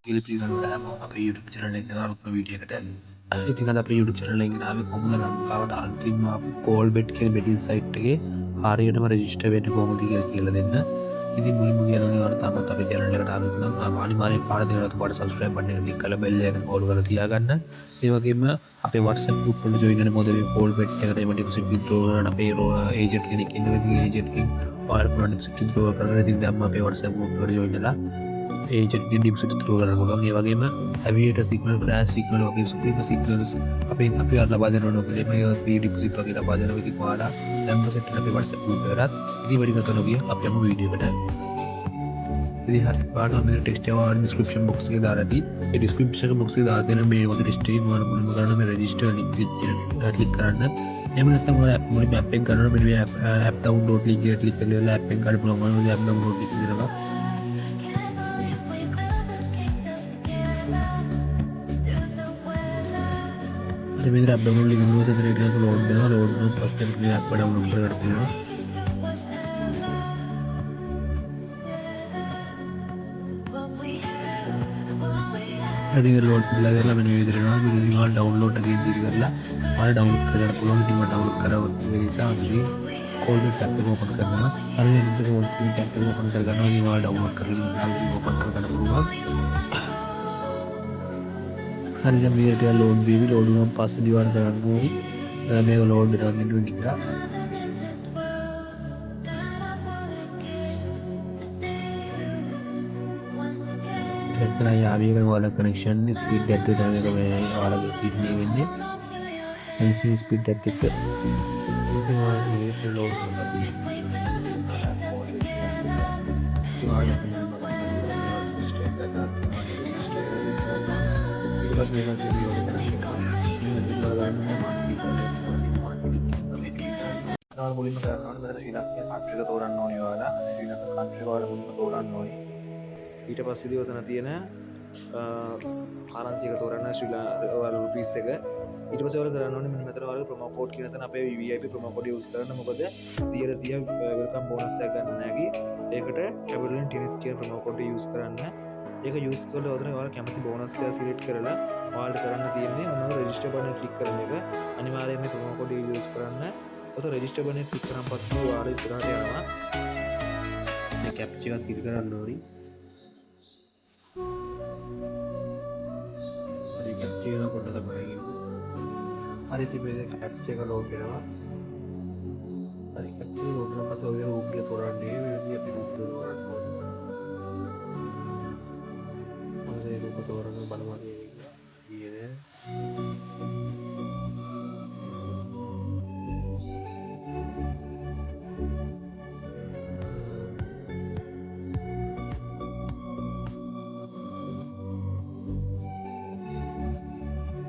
පිළිගන්නට අපේ YouTube channel එකට අලුත්ම වීඩියෝ එකට. ඉතින් අද අපේ YouTube channel එකෙන් ආවේ කොහොමද ලංකාවට අලුතින්ම ආපු Colbet කියන betting site එකේ හරියටම register වෙන්නේ කොහොමද කියලා දෙන්න. ඉතින් මුලින්ම කියනවා ඔයාලා තාමත් අපේ channel එකට ආවෙත් නම් අනිවාර්යෙන් පාඩම් දෙනවා ඔයාලට subscribe button එක click කරලා bell එක on කරලා තියාගන්න. ඒ වගේම අපේ WhatsApp group එකට join වෙන්න මොකද මේ Colbet එකට එම deposit withdraw කරන අපේ agent කෙනෙක් ඉන්නවා. ඉතින් agent කෙනෙක් ඔයාලට deposit withdraw කරලා ඉතින් දැම්ම අපේ WhatsApp group එකට join වෙලා ඒජන්ට් ඩිපොසිට් ත්‍රෝ කරන්න පුළුවන්. ඒ වගේම ඇවියේටර් සිග්නල්, ෆ්ලෑෂ් සිග්නල් වගේ සුපිරිම සිග්නල්ස් අපි ලබා දෙනවා නොකිය මේ ෆ්‍රී ඩිපොසිට් වගේ ලබා දෙනවා. ඉතින් ඔයාලා දැන්ම සෙට් අපේ WhatsApp group එකකට ඉතින් වැඩි කතා නොකිය අපි යමු වීඩියෝ එකට. ඉතින් හරි ඔයාලා මේ ටෙක්ස්ට් එක ඔයාලා ඩිස්ක්‍රිප්ෂන් බොක්ස් එකේ දාලා ඇති. ඒ ඩිස්ක්‍රිප්ෂන් බොක්ස් එකේ දාලා දෙන මේ වගේ ටෙක්ස්ට් එකේ ඔයාලා මුලින්ම කරන්න මේ රෙජිස්ටර් ලින්ක් එක ක්ලික් කරන්න. එහෙම නැත්නම් ඔයාලා මුලින්ම ඇප් එක ගන්නවා මෙන්න මේ ඇප් ඩවුන්ලෝඩ් ලින්ක් එක ක්ලික් කරලා ඇප් එක ගන්න පුළුවන්. ඔයාලා ඇප් ඩවුන්ලෝඩ් ලින්ක් දෙනවා. मेरे ऐप डाउनलोड लिखने में सबसे रेट को लोड देना लोड में फर्स्ट टाइम के लिए ऐप डाउनलोड करते हैं अभी लोड लगेगा मैंने इधर ना मेरे दिमाग डाउनलोड अगेन दिख करला और डाउनलोड कर पूरा टीम डाउनलोड करा मेरे साथ भी कॉल पे टैप को ओपन कर देना अरे इधर को टैप को ओपन कर देना दिमाग डाउनलोड कर लेना ओपन कर देना पूरा හරි දැන් මේකට ලෝඩ් වේවි ලෝඩ් වුණාන් පස්සේ දිවාර කරන්න ඕනි මේක ලෝඩ් වෙනවා කියන නිසා එතන යාවි එක වල කනෙක්ෂන් ස්පීඩ් එකත් තමයි මේක මේ ඔයාලගේ තින්නේ වෙන්නේ අනිත් ස්පීඩ් එකත් එක්ක ඉතින් ඔයාලා මේක ලෝඩ් කරලා පස්සේ बस मेरा वीडियो මුලින්ම කරන්න ඕනේ මෙතන ශ්‍රී ලංකා කන්ට්‍රි එක තෝරන්න ඕනේ ඔයාලා ශ්‍රී ලංකා කන්ට්‍රි එක ඔයාලා මුලින්ම තෝරන්න ඕනේ ඊට පස්සේ දිවතන තියෙන කරන්සි එක තෝරන්න ශ්‍රී ලංකා ඔයාලා රුපීස් එක ඊට පස්සේ ඔයාලා කරන්න ඕනේ මෙන්න මෙතන ඔයාලා ප්‍රොමෝ කෝඩ් කියන තැන අපේ VIP ප්‍රොමෝ කෝඩ් යූස් කරන්න මොකද 100% වෙල්කම් බෝනස් එකක් ගන්න නැගි ඒකට කැපිටල් ටිනිස් කියන ප්‍රොමෝ කෝඩ් යූස් කරන්න ඒක යූස් කරලා ඔතන ඔයාලා කැමති බෝනස් එක සිලෙක්ට් කරලා ඔයාලට කරන්න තියෙන්නේ ඔන්න රෙජිස්ටර් බටන් ක්ලික් කරන එක අනිවාර්යයෙන්ම මේ ප්‍රොමෝ කෝඩ් යූස් කරන්න ඔතන රෙජිස්ටර් බටන් ක්ලික් කරාන් පස්සේ ඔයාලා ඉස්සරහට යනවා මේ කැප්චා එකක් ක්ලික් කරන්න ඕනි හරි කැප්චා එක කොට තමයි හරි ඉතින් මේ කැප්චා එක ලෝඩ් වෙනවා හරි කැප්චා එක ලෝඩ් වෙනවා පස්සේ ඔය රූප් එක තෝරන්නේ මේ අපි රූප් එක තෝරන්න ඕනි මම රූප තෝරන බලනවා කියන්නේ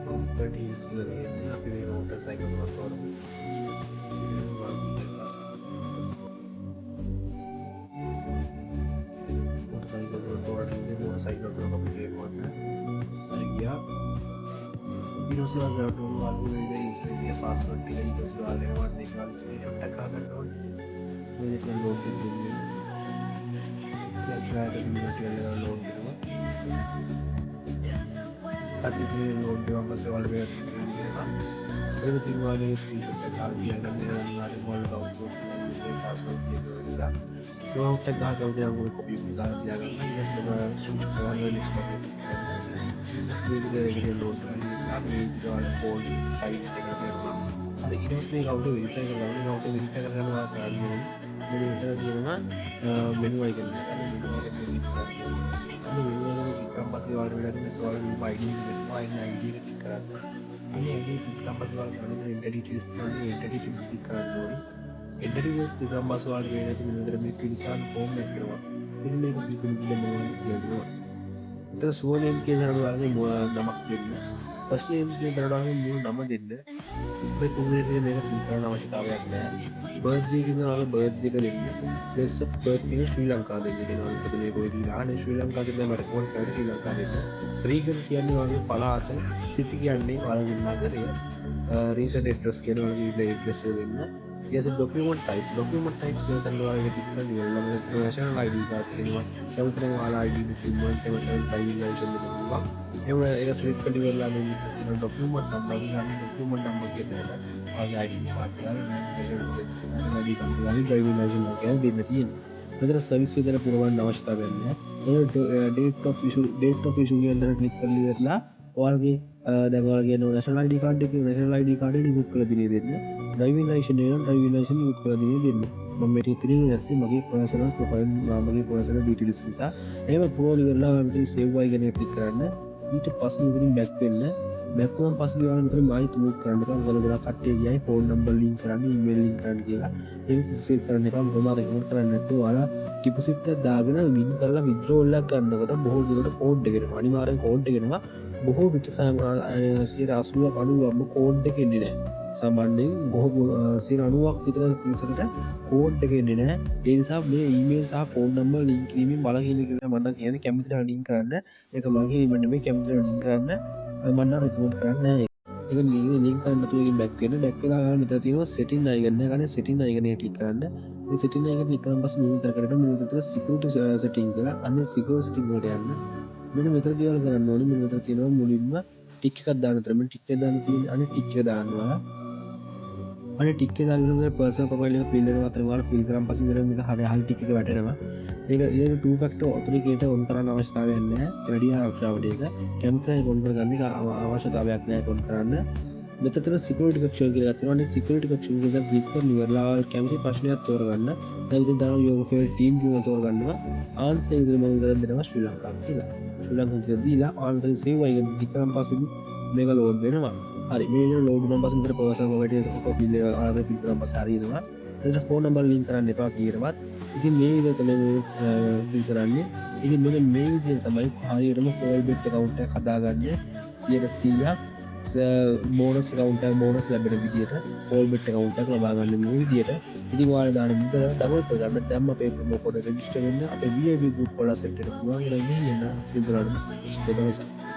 properties කියන්නේ අපි මේ motor cycle එකක් තෝරමු motor cycle එක තෝරන්නේ motor cycle එක අපි ගේවන්න හරි ගියා ඊට පස්සේ ඔයාලට ඔයාලගේ user ID password ටික ඊට පස්සේ ඔයාලට වන්න එක screenshot එකක් ගන්න ඕනේ මේක ලෝඩ් වෙන්නේ ඒකට ඉන්ටර්නෙට් ලෝඩ් කරනවා අතිපේ ලෝඩ් කරනවා පස්සේ ඔයාලට මේක තියෙනවා ඒක තියුවාගේ ස්ක්‍රීන්ෂොට් එකක් ගන්න තියගන්න අනිවාර්යයෙන්ම ඔයාලට අවුට් කරලා පාස්වර්ඩ් එක නිසා ලෝඩ් එක ගන්න ඕනේ කොපි එක දාලා තියාගන්න ඊට පස්සේ ඔයාලා ස්විච් කරලා ලිස්ට් කරන්න ස්ක්‍රීන් එකේ ලෝඩ් කරලා අපි ඉතින් කෝඩ් සයිට් එකට යනවා අර ඊට පස්සේ මේක අවුට් වෙරිෆයි කරලා අවුට් වෙරිෆයි කරගන්න ඔයාලා කරන්න ඕනේ මෙන්න මෙතන තියෙනවා මෙනු අයිකන් එක ගන්න මෙනු අයිකන් එක ක්ලික් කරන්න ඕනේ අන්න මෙනු අයිකන් එක ක්ලික් කරාන් පස්සේ ඔයාලට වෙලා තියෙන ඔයාලගේ ID එක වෙනවා ID එක ක්ලික් කරන්න අනේ ID ක්ලික් කරාන් පස්සේ ඔයාලා කරන්නේ enter details කරන්නේ enter details ක්ලික් කරන්න ඕනේ enter details ක්ලික් කරාන් පස්සේ ඔයාලට වෙලා තියෙන මෙතන මේ ක්ලික් කරන්න ෆෝම් එකක් එනවා මෙන්න මේක ක්ලික් කරලා මොනවද කියලා දෙනවා इतना सो नेम के दरवाजे नमक देන්න ෆස්ට් නේම් කියන දරඩාවේ මුළු නම දෙන්න මේ තුන්වෙනි එක මේක ෆිල් කරන්න අවශ්‍යතාවයක් නැහැ බර්ත්ඩේ කියන දාලා බර්ත්ඩේ එක දෙන්න ප්ලේස් ඔෆ් බර්ත් කියන ශ්‍රී ලංකාව දෙන්න කියනවා මොකද මේක ඔය දීලා ශ්‍රී ලංකාව දෙන්න මට කෝඩ් කරලා ශ්‍රී ලංකාව දෙන්න රීජන් කියන්නේ වගේ පළාත සිටි කියන්නේ ඔයාලගේ නගරය රීසන්ට් ඇඩ්‍රස් කියන ඔයාලගේ ඇඩ්‍රස් එක දෙන්න ඊට ඩොකියුමන්ට් ටයිප් කරලා ඔයාලගේ ටික කරලා ඉවරලා මෙතන national ID card තියෙනවා කැමති නම් ඔයාලා ID document එක තමයි driving license එක තියෙනවා ඒක select කරලා ඉවරලා මේ මෙතන තියෙන document number ගන්න document number කියනකොට ඔයාලගේ ID card එක national ID card එක driving license එක දෙන්න තියෙනවා මෙතන සර්විස් විතර පුරවන්න අවශ්‍යතාවයක් නැහැ date of issue කියන දේ ක්ලික් කරලා ඉවරලා ඔයාලගේ දැන් ඔයාලගේ national ID card එකේ national ID card එක ඉන්පුට් කරලා දිනේ දෙන්න driving license එක driving license ඉන්පුට් කරලා දිනේ දෙන්න මම මේක ඉතින් නැත්නම් මගේ personal profile මගේ personal details නිසා එහෙම පුරවලා ඉවරලා මෙතන save y කියන එක ක්ලික් කරන්න ඊට පස්සේ මෙතනින් back වෙන්න back වුණාන් පස්සේ ඔයාලා මෙතන මායිත් move කරන්න එපා මොකද ගොඩක් කට්ටිය ගියයි phone number link කරන්න email link කරන්න කියලා ඒක save කරන්න එපා මොකද record කරන්න නැත්නම් ඔයාලා deposit එක දාගෙන win කරලා withdrawal එකක් ගන්නකොට බොහෝ දුරට code එක එනවා අනිවාර්යෙන් code එක එනවා බොහෝ විට 80 90ක්ම කෝඩ් එක එන්නේ නැහැ. සාමාන්‍යයෙන් බොහෝ 90ක් විතර පිළිසකට කෝඩ් එක එන්නේ නැහැ. ඒ නිසා මේ ඊමේල් සහ ෆෝන් නම්බර් ලින්ක් කිරීමෙන් බලහින්න කියලා මම කියන්නේ කැමතිද ලින්ක් කරන්න. ඒක මගේ ඊමේල් නෙමෙයි කැමතිද ලින්ක් කරන්න. මම නම් රෙකමන්ඩ් කරන්නේ නැහැ. ඒක ලින්ක් කරන්න නැතුව එකෙන් බෑක් වෙන්න. බෑක් වෙලා ගන්න මෙතන තියෙනවා setting icon එක. ගන්න setting icon එක ක්ලික් කරන්න. මේ setting icon ක්ලික් කරන් පස්සේ මේ විතර කරගෙන මේ විතර security setting කියලා අන්න security setting වලට යන්න. මෙන්න මෙතන තියලා කරන්න ඕනේ මෙන්න මෙතන තියෙනවා මුලින්ම ටික් එකක් දාන්න විතර මෙන්න ටික් එක දාන්න තියෙන්නේ අනේ ටික් එක දාන්නවා අනේ ටික් එක දාගෙන ඉතින් පර්සනල් ප්‍රොෆයිල් එක ෆිල් කරනවා අතර ඔයාලා ෆිල් කරන් පස්සේ ඉතින් මේක හරිය ටික් එක වැටෙනවා ඒක two factor authenticator on කරන්න අවශ්‍යතාවයක් නැහැ වැඩි ආරක්ෂාවට ඒක කැමතියි ඔන් කරගන්න එක අවශ්‍යතාවයක් නැහැ ඔන් කරන්න මෙතන සිකියුරිටි කක්ෂය කියලා තියෙනවා අනේ සිකියුරිටි කක්ෂය කියලා ක්ලික් කරලා ඉවරලා කැමති ප්‍රශ්නයක් තෝරගන්න දැන් ඉතින් දානවා your favorite team කියලා තෝරගන්නවා ආන්සර් එක මම කරන් දෙනවා ශ්‍රී ලංකාව කියලා ශ්‍රී ලංකාව කියලා දීලා ආන්සර් සේව් එකෙන් ක්ලික් කරන් පස්සේ මේක ලෝඩ් වෙනවා හරි මේ ලෝඩ් වුණාන් පස්සේ මෙතන personal profile profile answer feel කරන් පස්සේ හරියනවා එතන ෆෝන් නම්බර් ලින්ක් කරන්න එපා කීරවත් ඉතින් මේ විදිහට තමයි ෆිල් කරන්නේ ඉතින් මෙන්න මේ විදිහට තමයි හරියටම Callbit account එක හදාගන්නේ 100%ක් බෝනස් account එක බෝනස් ලැබෙන විදිහට Callbit account එකක් ලබා ගන්න මේ විදිහට ඉතින් ඔයාලා දාන විතර ඩවුන්ලෝඩ් කරගන්න දැම්ම අපේ ප්‍රොමෝ කෝඩ් එක රෙජිස්ටර් වෙන්න අපේ VIP group වල සෙට් වෙන්න පුළුවන් කියලා ඉන්නේ සිම්පල් වලට ඒක තමයි